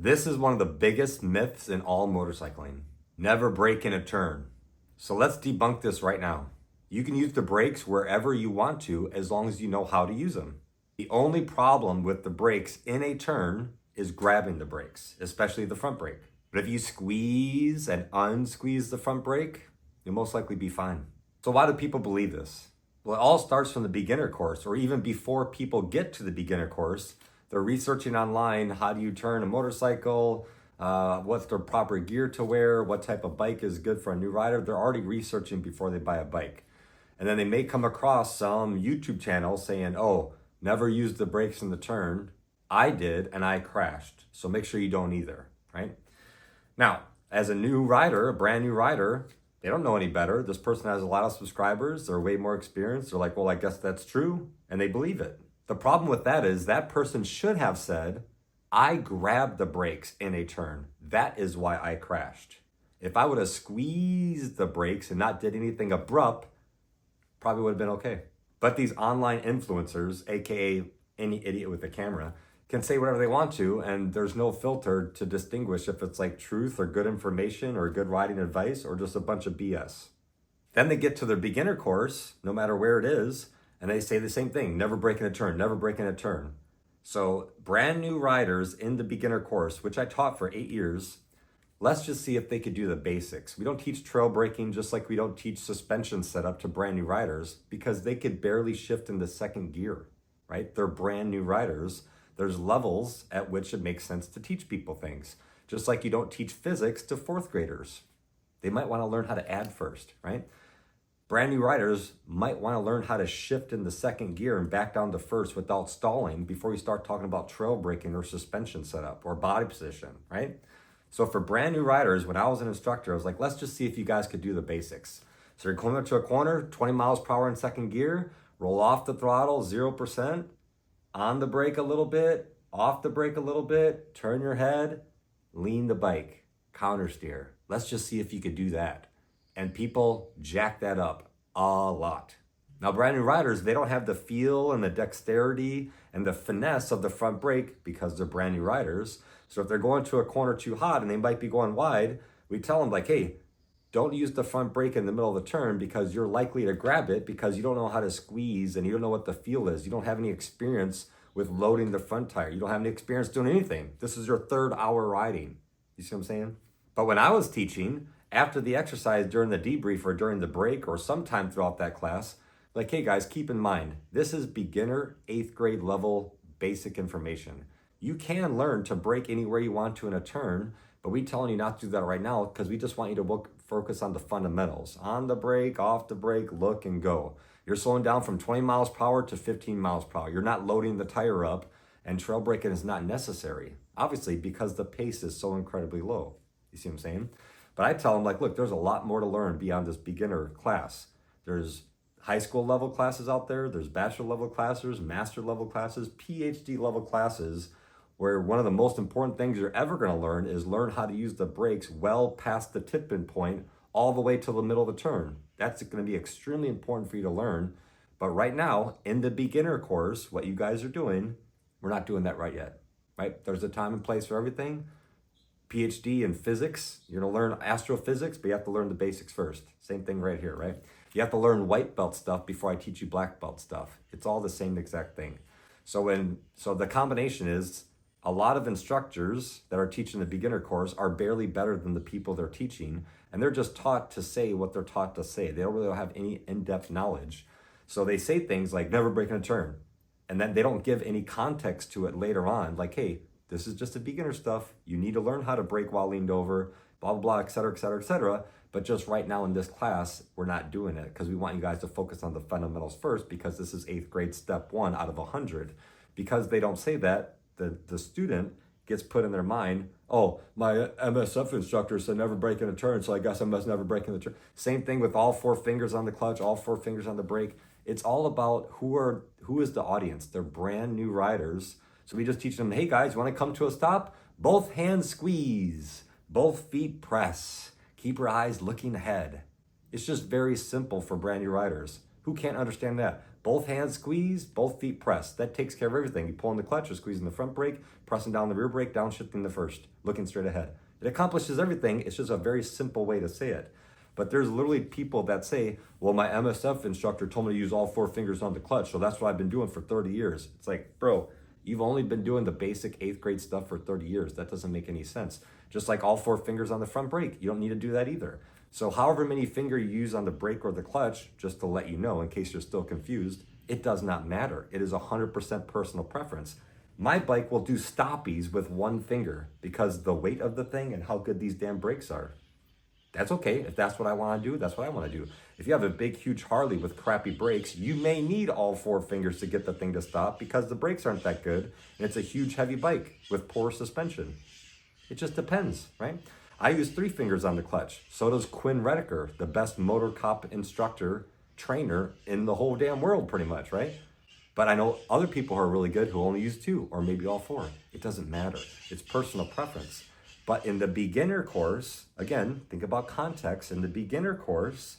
This is one of the biggest myths in all motorcycling. Never brake in a turn. So let's debunk this right now. You can use the brakes wherever you want to as long as you know how to use them. The only problem with the brakes in a turn is grabbing the brakes, especially the front brake. But if you squeeze and unsqueeze the front brake, you'll most likely be fine. So why do people believe this? Well, it all starts from the beginner course, or even before people get to the beginner course. They're researching online, how do you turn a motorcycle, what's the proper gear to wear, what type of bike is good for a new rider. They're already researching before they buy a bike. And then they may come across some YouTube channel saying, oh, never use the brakes in the turn. I did, and I crashed. So make sure you don't either, right? Now, as a new rider, a brand new rider, they don't know any better. This person has a lot of subscribers. They're way more experienced. They're like, well, I guess that's true. And they believe it. The problem with that is that person should have said, I grabbed the brakes in a turn. That is why I crashed. If I would have squeezed the brakes and not did anything abrupt, probably would have been okay. But these online influencers, AKA any idiot with a camera, can say whatever they want to, and there's no filter to distinguish if it's like truth or good information or good riding advice or just a bunch of BS. Then they get to their beginner course, no matter where it is, and they say the same thing, never break in a turn, never break in a turn. So brand new riders in the beginner course, which I taught for 8 years, let's just see if they could do the basics. We don't teach trail braking just like we don't teach suspension setup to brand new riders because they could barely shift into second gear, right? They're brand new riders. There's levels at which it makes sense to teach people things. Just like you don't teach physics to fourth graders. They might want to learn how to add first, right? Brand new riders might want to learn how to shift into second gear and back down to first without stalling before you start talking about trail braking or suspension setup or body position, right? So for brand new riders, when I was an instructor, I was like, let's just see if you guys could do the basics. So you're coming up to a corner, 20 miles per hour in second gear, roll off the throttle, 0%, on the brake a little bit, off the brake a little bit, turn your head, lean the bike, counter steer. Let's just see if you could do that. And people jack that up a lot. Now, brand new riders, they don't have the feel and the dexterity and the finesse of the front brake because they're brand new riders. So if they're going to a corner too hot and they might be going wide, we tell them like, hey, don't use the front brake in the middle of the turn because you're likely to grab it because you don't know how to squeeze and you don't know what the feel is. You don't have any experience with loading the front tire. You don't have any experience doing anything. This is your 3rd hour riding. You see what I'm saying? But when I was teaching, after the exercise during the debrief or during the break or sometime throughout that class, like, hey guys, keep in mind, this is beginner 8th grade level basic information. You can learn to brake anywhere you want to in a turn, but we telling you not to do that right now because we just want you to focus on the fundamentals. On the brake, off the brake, look and go. You're slowing down from 20 miles per hour to 15 miles per hour. You're not loading the tire up and trail braking is not necessary, obviously, because the pace is so incredibly low. You see what I'm saying? But I tell them like, look, there's a lot more to learn beyond this beginner class. There's high school level classes out there. There's bachelor level classes, master level classes, PhD level classes, where one of the most important things you're ever going to learn is learn how to use the brakes well past the tip-in point all the way to the middle of the turn. That's going to be extremely important for you to learn. But right now, in the beginner course, what you guys are doing, we're not doing that right yet, right? There's a time and place for everything. PhD in physics, you're going to learn astrophysics, but you have to learn the basics first. Same thing right here, right? You have to learn white belt stuff before I teach you black belt stuff. It's all the same exact thing. So the combination is a lot of instructors that are teaching the beginner course are barely better than the people they're teaching, and they're just taught to say what they're taught to say. They don't really have any in-depth knowledge. So they say things like never break in a turn, and then they don't give any context to it later on, like, hey, this is just a beginner stuff. You need to learn how to brake while leaned over, blah, blah, blah, et cetera, et cetera, et cetera. But just right now in this class, we're not doing it because we want you guys to focus on the fundamentals first because this is 8th grade step 1 out of 100. Because they don't say that, the student gets put in their mind, oh, my MSF instructor said never break in a turn, so I guess I must never break in the turn. Same thing with all 4 fingers on the clutch, all 4 fingers on the brake. It's all about who is the audience. They're brand new riders. So we just teach them, hey guys, when I come to a stop, both hands squeeze, both feet press, keep your eyes looking ahead. It's just very simple for brand new riders. Who can't understand that? Both hands squeeze, both feet press. That takes care of everything. You pull in the clutch or squeezing the front brake, pressing down the rear brake, downshifting the first, looking straight ahead. It accomplishes everything. It's just a very simple way to say it. But there's literally people that say, well, my MSF instructor told me to use all 4 fingers on the clutch, so that's what I've been doing for 30 years. It's like, bro, you've only been doing the basic 8th grade stuff for 30 years. That doesn't make any sense. Just like all 4 fingers on the front brake, you don't need to do that either. So however many finger you use on the brake or the clutch, just to let you know in case you're still confused, it does not matter. It is 100% personal preference. My bike will do stoppies with 1 finger because the weight of the thing and how good these damn brakes are. That's okay. If that's what I want to do, that's what I want to do. If you have a big, huge Harley with crappy brakes, you may need all 4 fingers to get the thing to stop because the brakes aren't that good and it's a huge, heavy bike with poor suspension. It just depends, right? I use 3 fingers on the clutch. So does Quinn Rediker, the best motor cop instructor, trainer in the whole damn world, pretty much, right? But I know other people who are really good who only use 2 or maybe all 4. It doesn't matter. It's personal preference. But in the beginner course, again, think about context. In the beginner course,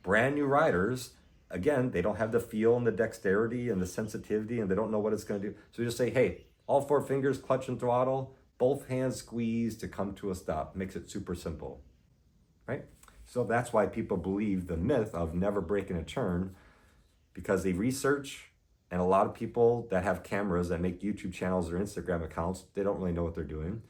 brand new riders, again, they don't have the feel and the dexterity and the sensitivity and they don't know what it's going to do. So you just say, hey, all 4 fingers, clutch and throttle, both hands squeeze to come to a stop. Makes it super simple, right? So that's why people believe the myth of never breaking a turn, because they research, and a lot of people that have cameras that make YouTube channels or Instagram accounts, they don't really know what they're doing.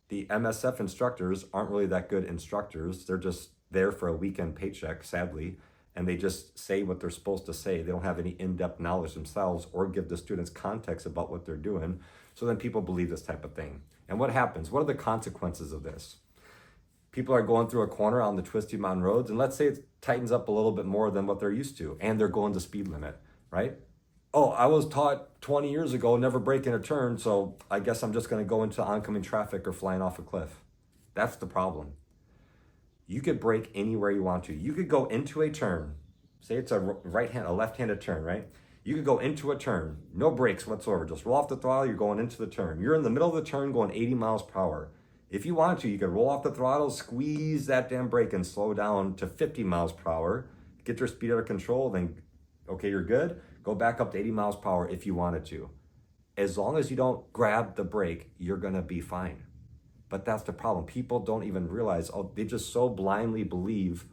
The MSF instructors aren't really that good instructors. They're just there for a weekend paycheck, sadly, and they just say what they're supposed to say. They don't have any in-depth knowledge themselves or give the students context about what they're doing. So then people believe this type of thing. And what happens? What are the consequences of this? People are going through a corner on the twisty mountain roads, and let's say it tightens up a little bit more than what they're used to, and they're going the speed limit, right? Oh, I was taught 20 years ago, never breaking a turn, so I guess I'm just gonna go into oncoming traffic or flying off a cliff. That's the problem. You could brake anywhere you want to. You could go into a turn, say it's a left-handed turn, right? You could go into a turn, no brakes whatsoever, just roll off the throttle, you're going into the turn. You're in the middle of the turn going 80 miles per hour. If you want to, you could roll off the throttle, squeeze that damn brake and slow down to 50 miles per hour, get your speed under control, then, okay, you're good. Go back up to 80 miles per hour if you wanted to. As long as you don't grab the brake, you're gonna be fine. But that's the problem. People don't even realize, they just so blindly believe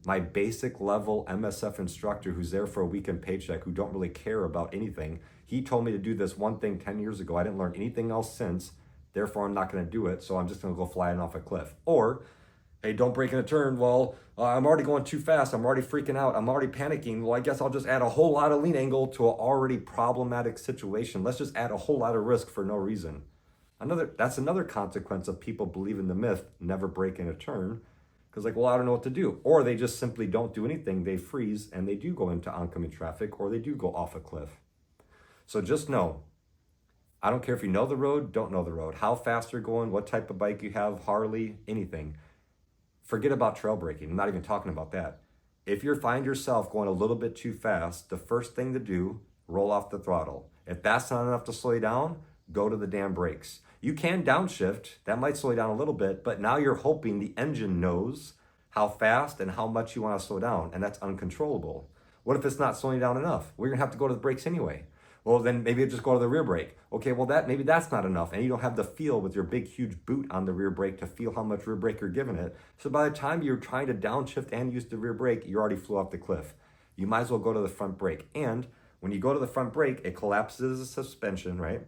my basic level MSF instructor who's there for a weekend paycheck, who don't really care about anything. He told me to do this one thing 10 years ago. I didn't learn anything else since, therefore I'm not gonna do it, so I'm just gonna go flying off a cliff. Or, hey, don't break in a turn. Well, I'm already going too fast. I'm already freaking out. I'm already panicking. Well, I guess I'll just add a whole lot of lean angle to an already problematic situation. Let's just add a whole lot of risk for no reason. That's another consequence of people believing the myth, never break in a turn, because like, well, I don't know what to do. Or they just simply don't do anything. They freeze and they do go into oncoming traffic, or they do go off a cliff. So just know, I don't care if you know the road, don't know the road, how fast you're going, what type of bike you have, Harley, anything. Forget about trail braking. I'm not even talking about that. If you find yourself going a little bit too fast, the first thing to do, roll off the throttle. If that's not enough to slow you down, go to the damn brakes. You can downshift. That might slow you down a little bit, but now you're hoping the engine knows how fast and how much you want to slow down, and that's uncontrollable. What if it's not slowing down enough? We're going to have to go to the brakes anyway. Well, then maybe just go to the rear brake. Okay, well, maybe that's not enough, and you don't have the feel with your big, huge boot on the rear brake to feel how much rear brake you're giving it. So by the time you're trying to downshift and use the rear brake, you already flew off the cliff. You might as well go to the front brake. And when you go to the front brake, it collapses the suspension, right?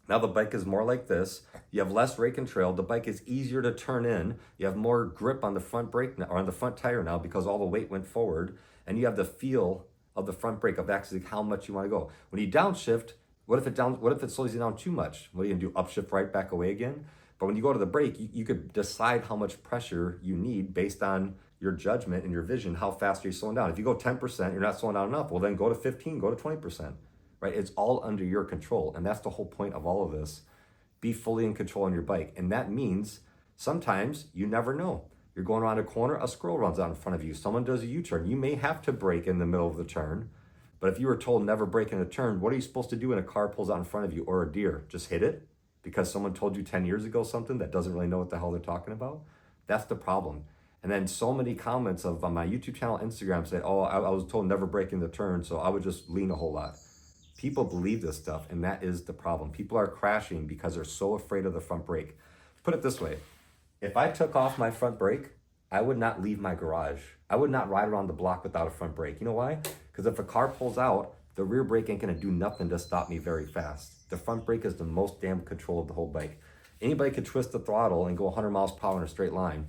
Now the bike is more like this. You have less rake and trail. The bike is easier to turn in. You have more grip on the front brake now, or on the front tire now, because all the weight went forward, and you have the feel of the front brake of actually how much you want to go. When you downshift, what if it slows you down too much? What are you gonna do? Upshift right back away again? But when you go to the brake, you could decide how much pressure you need based on your judgment and your vision, how fast are you slowing down. If you go 10%, you're not slowing down enough. Well, then go to 15, go to 20%, right? It's all under your control. And that's the whole point of all of this. Be fully in control on your bike. And that means sometimes you never know. You're going around a corner, a squirrel runs out in front of you. Someone does a U-turn. You may have to brake in the middle of the turn. But if you were told never brake in a turn, what are you supposed to do when a car pulls out in front of you, or a deer? Just hit it? Because someone told you 10 years ago something that doesn't really know what the hell they're talking about? That's the problem. And then so many comments of on my YouTube channel, Instagram said, oh, I was told never break in the turn, so I would just lean a whole lot. People believe this stuff, and that is the problem. People are crashing because they're so afraid of the front brake. Put it this way, if I took off my front brake, I would not leave my garage. I would not ride around the block without a front brake. You know why? Because if a car pulls out, the rear brake ain't gonna do nothing to stop me very fast. The front brake is the most damn control of the whole bike. Anybody could twist the throttle and go 100 miles per hour in a straight line.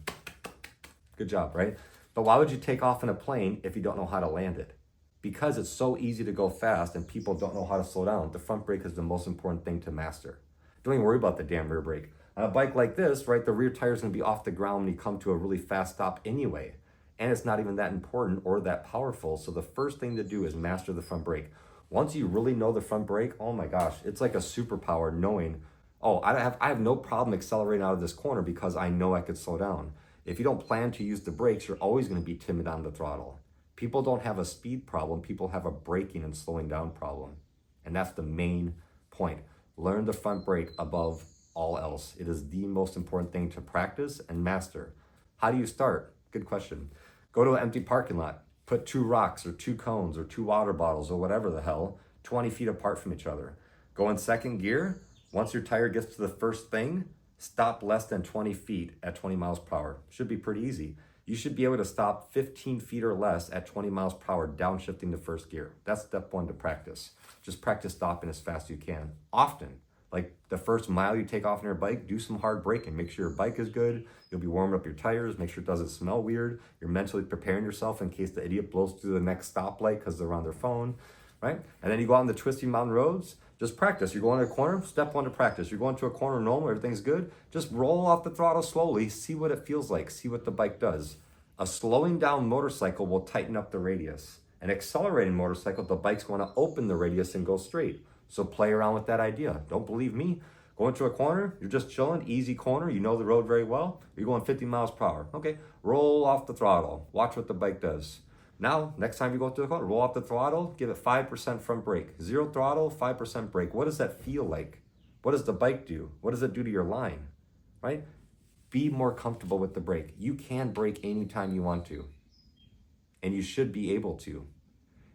Good job, right? But why would you take off in a plane if you don't know how to land it? Because it's so easy to go fast and people don't know how to slow down. The front brake is the most important thing to master. Don't even worry about the damn rear brake. On a bike like this, right, the rear tire is going to be off the ground when you come to a really fast stop anyway. And it's not even that important or that powerful. So the first thing to do is master the front brake. Once you really know the front brake, oh my gosh, it's like a superpower knowing, oh, I have no problem accelerating out of this corner because I know I could slow down. If you don't plan to use the brakes, you're always going to be timid on the throttle. People don't have a speed problem. People have a braking and slowing down problem. And that's the main point. Learn the front brake above all else. It is the most important thing to practice and master. How do you start? Good question. Go to an empty parking lot. Put 2 rocks or 2 cones or 2 water bottles or whatever the hell, 20 feet apart from each other. Go in second gear. Once your tire gets to the first thing, stop less than 20 feet at 20 miles per hour. Should be pretty easy. You should be able to stop 15 feet or less at 20 miles per hour, downshifting to first gear. That's step 1 to practice. Just practice stopping as fast as you can. Often, like the first mile you take off on your bike, do some hard braking. Make sure your bike is good. You'll be warming up your tires. Make sure it doesn't smell weird. You're mentally preparing yourself in case the idiot blows through the next stoplight because they're on their phone, right? And then you go out on the twisty mountain roads. Just practice. You're going to a corner, step 1 to practice. You're going to a corner normal, everything's good. Just roll off the throttle slowly, see what it feels like, see what the bike does. A slowing down motorcycle will tighten up the radius. An accelerating motorcycle, the bike's going to open the radius and go straight. So play around with that idea. Don't believe me? Go into a corner, you're just chilling, easy corner, you know the road very well. You're going 50 miles per hour. Okay, roll off the throttle. Watch what the bike does. Now, next time you go to the corner, roll off the throttle, give it 5% front brake. 0 throttle, 5% brake. What does that feel like? What does the bike do? What does it do to your line, right? Be more comfortable with the brake. You can brake anytime you want to, and you should be able to.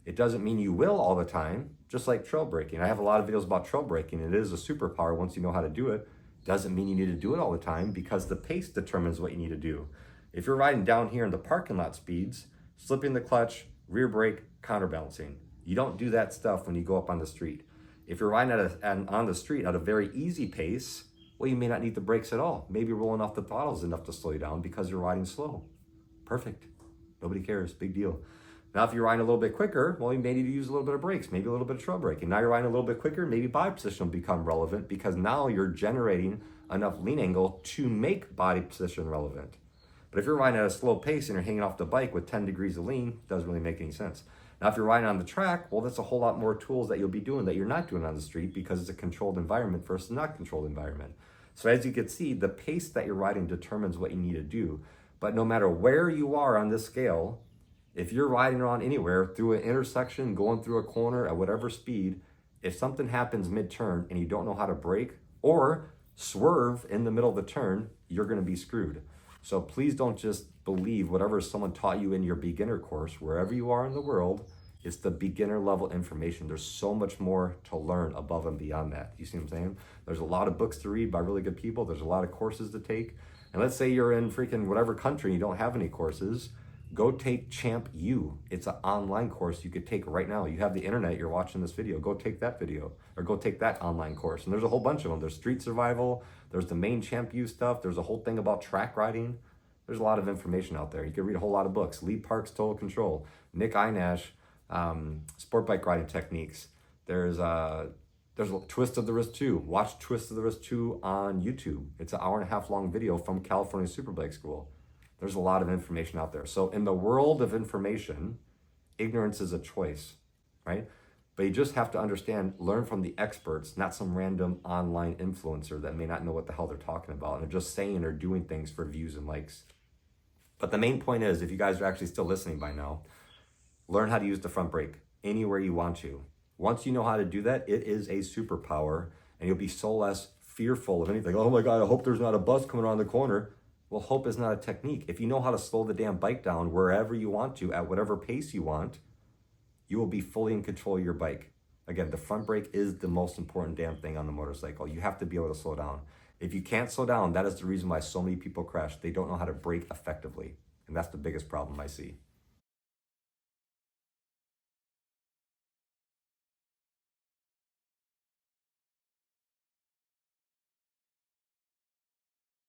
It doesn't mean you will all the time, just like trail braking. I have a lot of videos about trail braking. It is a superpower once you know how to do it. Doesn't mean you need to do it all the time because the pace determines what you need to do. If you're riding down here in the parking lot speeds, slipping the clutch, rear brake, counterbalancing. You don't do that stuff when you go up on the street. If you're riding on the street at a very easy pace, well, you may not need the brakes at all. Maybe rolling off the throttle is enough to slow you down because you're riding slow. Perfect. Nobody cares. Big deal. Now, if you're riding a little bit quicker, well, you may need to use a little bit of brakes, maybe a little bit of trail braking. Now you're riding a little bit quicker, maybe body position will become relevant because now you're generating enough lean angle to make body position relevant. But if you're riding at a slow pace and you're hanging off the bike with 10 degrees of lean, it doesn't really make any sense. Now, if you're riding on the track, well, that's a whole lot more tools that you'll be doing that you're not doing on the street because it's a controlled environment versus not controlled environment. So as you can see, the pace that you're riding determines what you need to do. But no matter where you are on this scale, if you're riding around anywhere through an intersection, going through a corner at whatever speed, if something happens mid-turn and you don't know how to brake or swerve in the middle of the turn, you're going to be screwed. So please don't just believe whatever someone taught you in your beginner course, wherever you are in the world. It's the beginner level information. There's so much more to learn above and beyond that. You see what I'm saying? There's a lot of books to read by really good people. There's a lot of courses to take. And let's say you're in freaking whatever country and you don't have any courses. Go take Champ U. It's an online course you could take right now. You have the internet, you're watching this video. Go take that video or go take that online course. And there's a whole bunch of them. There's street survival. There's the main Champ U stuff. There's a whole thing about track riding. There's a lot of information out there. You can read a whole lot of books. Lee Park's Total Control. Nick Einash, Sport Bike Riding Techniques. There's a Twist of the Wrist 2. Watch Twist of the Wrist 2 on YouTube. It's an 1.5 hour long video from California Superbike School. There's a lot of information out there. So in the world of information, ignorance is a choice, right? But you just have to understand, learn from the experts, not some random online influencer that may not know what the hell they're talking about and are just saying or doing things for views and likes. But the main point is, if you guys are actually still listening by now, learn how to use the front brake anywhere you want to. Once you know how to do that, it is a superpower and you'll be so less fearful of anything. Oh my God, I hope there's not a bus coming around the corner. Well, hope is not a technique. If you know how to slow the damn bike down wherever you want to, at whatever pace you want, you will be fully in control of your bike. Again, the front brake is the most important damn thing on the motorcycle. You have to be able to slow down. If you can't slow down, that is the reason why so many people crash. They don't know how to brake effectively. And that's the biggest problem I see.